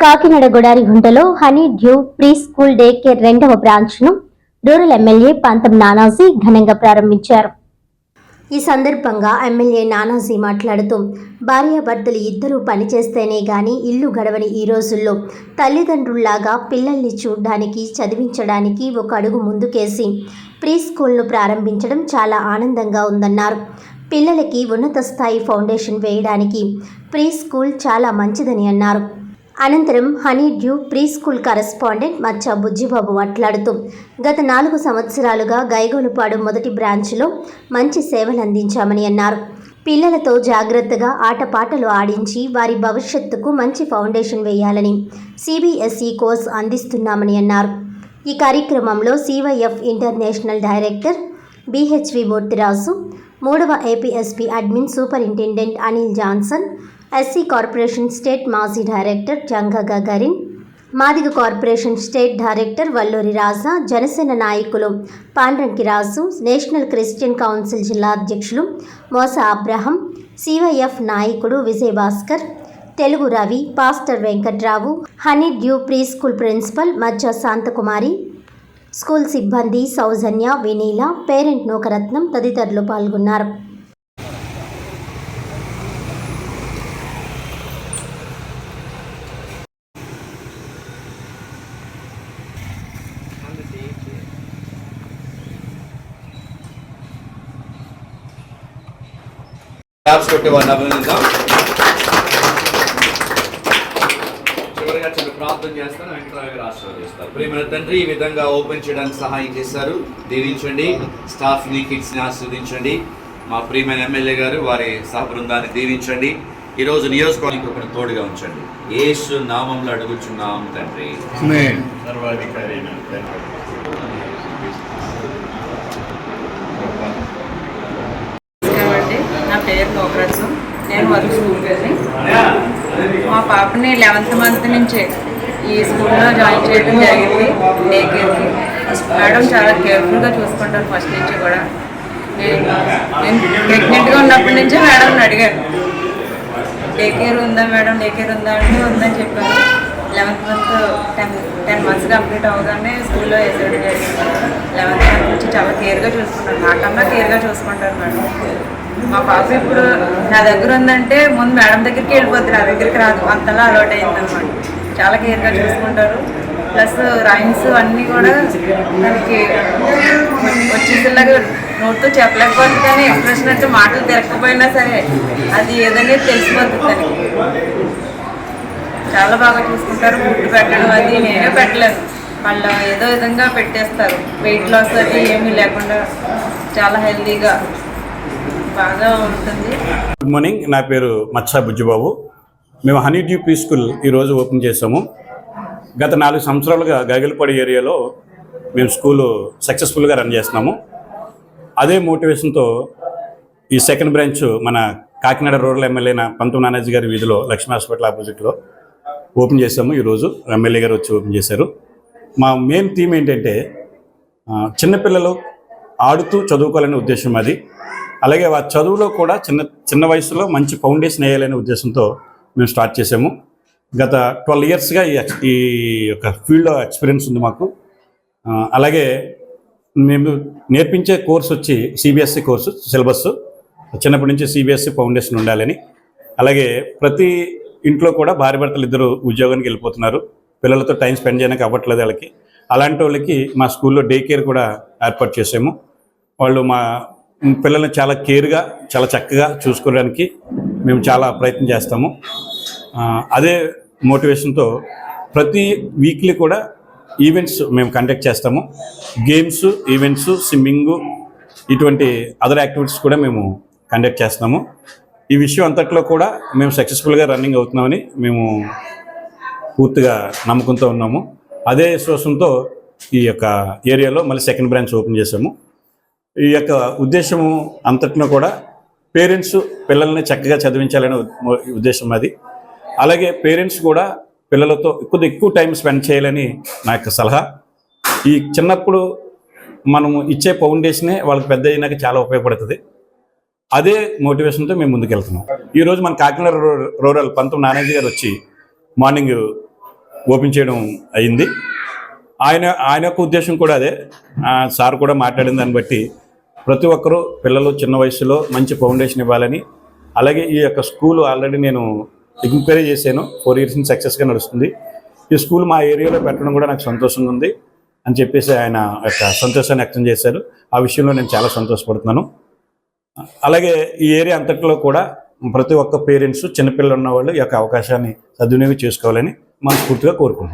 కాకినాడ గుడారిగుంటలో honey dew pre school day care 2వ బ్రాంచ్ను రూరల్ ఎమ్మెల్యే పంతం నానాజీ ఘనంగా ప్రారంభించారు. ఈ సందర్భంగా ఎమ్మెల్యే నానాజీ మాట్లాడుతూ భార్యాభర్తలు ఇద్దరూ పనిచేస్తేనే గాని ఇల్లు గడవని ఈ రోజుల్లో తల్లిదండ్రుల్లాగా పిల్లల్ని చూడ్డానికి, చదివించడానికి ఒక అడుగు ముందుకేసి ప్రీ స్కూల్ను ప్రారంభించడం చాలా ఆనందంగా ఉందన్నారు. పిల్లలకి ఉన్నత స్థాయి ఫౌండేషన్ వేయడానికి ప్రీ స్కూల్ చాలా మంచిదని అన్నారు. అనంతరం honey dew pre school correspondent మచ్చ బుజ్జిబాబు మాట్లాడుతూ గత 4 సంవత్సరాలుగా గైగోలుపాడు మొదటి బ్రాంచ్లో మంచి సేవలు అందించామని అన్నారు. పిల్లలతో జాగ్రత్తగా ఆటపాటలు ఆడించి వారి భవిష్యత్తుకు మంచి ఫౌండేషన్ వేయాలని CBSE కోర్సు అందిస్తున్నామని అన్నారు. ఈ కార్యక్రమంలో CYF international director BHV Murthyraju, 3వ APSP admin superintendent Anil Johnson, SC corporation state మాజీ director Janga Gagarin, Madiga corporation state director Valluri Raja, Janasena నాయకులు Pandranki Raju, national christian council జిల్లా అధ్యక్షులు మోసా అబ్రహం, CYF నాయకుడు Vijayabhaskar, Telugu Ravi, pastor Venkatrao, honey dew pre school principal Maccha Shanthakumari, school సిబ్బంది సౌజన్య, వినీల, పేరెంట్ నూకరత్నం తదితరులు పాల్గొన్నారు. చివరిగా చిన్న ప్రార్థన చేస్తాను. వెంకటరావు గారు ఆశీర్వదిస్తారు. ప్రియమైన తండ్రి, ఈ విధంగా ఓపెన్ చేయడానికి సహాయం చేశారు. దీవించండి. స్టాఫ్ని, కిడ్స్ని ఆశీర్వదించండి. మా ప్రియమైన ఎమ్మెల్యే గారు వారి సహ బృందాన్ని దీవించండి. ఈరోజు నియోజకవర్గానికి ఒకటి తోడుగా ఉంచండి. యేసు నామంలో అడుగుచున్నాం తండ్రి. సర్వాధికారి నా పేరు నూకరత్నం. నేను వర్క్ స్కూల్ వెళ్ళి మా పాపని 11th మంత్ నుంచే ఈ స్కూల్లో జాయిన్ చేయడం జరిగింది. డే కేర్కి మేడం చాలా కేర్ఫుల్గా చూసుకుంటారు. ఫస్ట్ నుంచి కూడా నేను ప్రెగ్నెంట్గా ఉన్నప్పటి నుంచే మేడంని అడిగాను, డే కేర్ ఉందా మేడం, డే కేర్ ఉందా అంటే ఉందని చెప్పాను. 11th మంత్ 10 మంత్స్ కంప్లీట్ అవగానే స్కూల్లో వేసేయడం జరిగింది. 11th మంత్ నుంచి చాలా కేర్గా చూసుకుంటారు. నాకన్నా కేర్గా చూసుకుంటారు మేడం. మా పాప ఇప్పుడు నా దగ్గర ఉందంటే ముందు మేడం దగ్గరికి వెళ్ళిపోద్ది, నా దగ్గరికి రాదు. అంతలా అలవాటు అయిందనమాట. చాలా కేర్గా చూసుకుంటారు. ప్లస్ రైమ్స్ అన్నీ కూడా దానికి వచ్చేసేలాగా నోట్తో చెప్పలేకపోతుంది, కానీ ఎక్స్ప్రెషన్ అంటే మాటలు తిరగకపోయినా సరే అది ఏదనేది తెలిసిపోతుంది దానికి. చాలా బాగా చూసుకుంటారు. ఫుడ్ పెట్టడం అది నేనే పెట్టలేను, వాళ్ళు ఏదో విధంగా పెట్టేస్తారు. వెయిట్ లాస్ అది ఏమీ లేకుండా చాలా హెల్తీగా బాగా ఉంటుంది. గుడ్ మార్నింగ్, నా పేరు మచ్చా బుజ్జిబాబు. మేము హనీ డ్యూ ప్రీ స్కూల్ ఈరోజు ఓపెన్ చేసాము. గత 4 సంవత్సరాలుగా గైగలపాడు ఏరియాలో మేము స్కూలు సక్సెస్ఫుల్గా రన్ చేస్తున్నాము. అదే మోటివేషన్తో ఈ సెకండ్ బ్రాంచ్ మన కాకినాడ రూరల్ ఎమ్మెల్యే పంతం నానాజీ గారి వీధిలో లక్ష్మీ హాస్పిటల్ ఆపోజిట్లో ఓపెన్ చేసాము. ఈరోజు ఎమ్మెల్యే గారు వచ్చి ఓపెన్ చేశారు. మా మెయిన్ థీమ్ ఏంటంటే చిన్నపిల్లలు ఆడుతూ చదువుకోవాలనే ఉద్దేశం అది. అలాగే ఆ చదువులో కూడా చిన్న వయసులో మంచి ఫౌండేషన్ వేయాలనే ఉద్దేశంతో మేము స్టార్ట్ చేసాము. గత 12 ఇయర్స్గా ఈ యొక్క ఫీల్డ్లో ఎక్స్పీరియన్స్ ఉంది మాకు. అలాగే మేము నేర్పించే కోర్స్ వచ్చి CBSE కోర్సు సిలబస్. చిన్నప్పటి నుంచి CBSE ఫౌండేషన్ ఉండాలని. అలాగే ప్రతి ఇంట్లో కూడా భార్యాభర్తలు ఇద్దరు ఉద్యోగానికి వెళ్ళిపోతున్నారు. పిల్లలతో టైం స్పెండ్ చేయడానికి అవ్వట్లేదు వాళ్ళకి. అలాంటి వాళ్ళకి మా స్కూల్లో డే కేర్ కూడా ఏర్పాటు చేసాము. వాళ్ళు మా పిల్లల్ని చాలా కేర్గా, చాలా చక్కగా చూసుకోవడానికి మేము చాలా ప్రయత్నం చేస్తాము. అదే మోటివేషన్తో ప్రతి వీక్లీ కూడా ఈవెంట్స్ మేము కండక్ట్ చేస్తాము. గేమ్స్, ఈవెంట్స్, స్విమ్మింగు, ఇటువంటి అదర్ యాక్టివిటీస్ కూడా మేము కండక్ట్ చేస్తున్నాము. ఈ విషయం అంతట్లో కూడా మేము సక్సెస్ఫుల్గా రన్నింగ్ అవుతున్నామని మేము పూర్తిగా నమ్మకంతో ఉన్నాము. అదే విశ్వాసంతో ఈ యొక్క ఏరియాలో మళ్ళీ సెకండ్ బ్రాంచ్ ఓపెన్ చేసాము. ఈ యొక్క ఉద్దేశము అంతట్లో కూడా పేరెంట్స్ పిల్లల్ని చక్కగా చదివించాలనే ఉద్దేశం అది. అలాగే పేరెంట్స్ కూడా పిల్లలతో ఎక్కువ టైం స్పెండ్ చేయాలని నా యొక్క సలహా. ఈ చిన్నప్పుడు మనము ఇచ్చే ఫౌండేషనే వాళ్ళకి పెద్ద అయినాక చాలా ఉపయోగపడుతుంది. అదే మోటివేషన్తో మేము ముందుకెళ్తున్నాం. ఈరోజు మన కాకినాడ రూరల్ పంతం నానాజీ గారు వచ్చి మార్నింగ్ ఓపెన్ చేయడం అయింది. ఆయన యొక్క ఉద్దేశం కూడా అదే. సార్ కూడా మాట్లాడిన దాన్ని బట్టి ప్రతి ఒక్కరూ పిల్లలు చిన్న వయసులో మంచి ఫౌండేషన్ ఇవ్వాలని, అలాగే ఈ యొక్క స్కూల్ ఆల్రెడీ నేను ఎంక్వైరీ చేశాను, 4 years నుంచి సక్సెస్గా నడుస్తుంది. ఈ స్కూల్ మా ఏరియాలో పెట్టడం కూడా నాకు సంతోషంగా ఉంది అని చెప్పేసి ఆయన యొక్క సంతోషాన్ని వ్యక్తం చేశారు. ఆ విషయంలో నేను చాలా సంతోషపడుతున్నాను. అలాగే ఈ ఏరియా అంతట్లో కూడా ప్రతి ఒక్క పేరెంట్స్ చిన్నపిల్లలు ఉన్నవాళ్ళు ఈ యొక్క అవకాశాన్ని సద్వినియోగం చేసుకోవాలని మనస్ఫూర్తిగా కోరుకుంటున్నాను.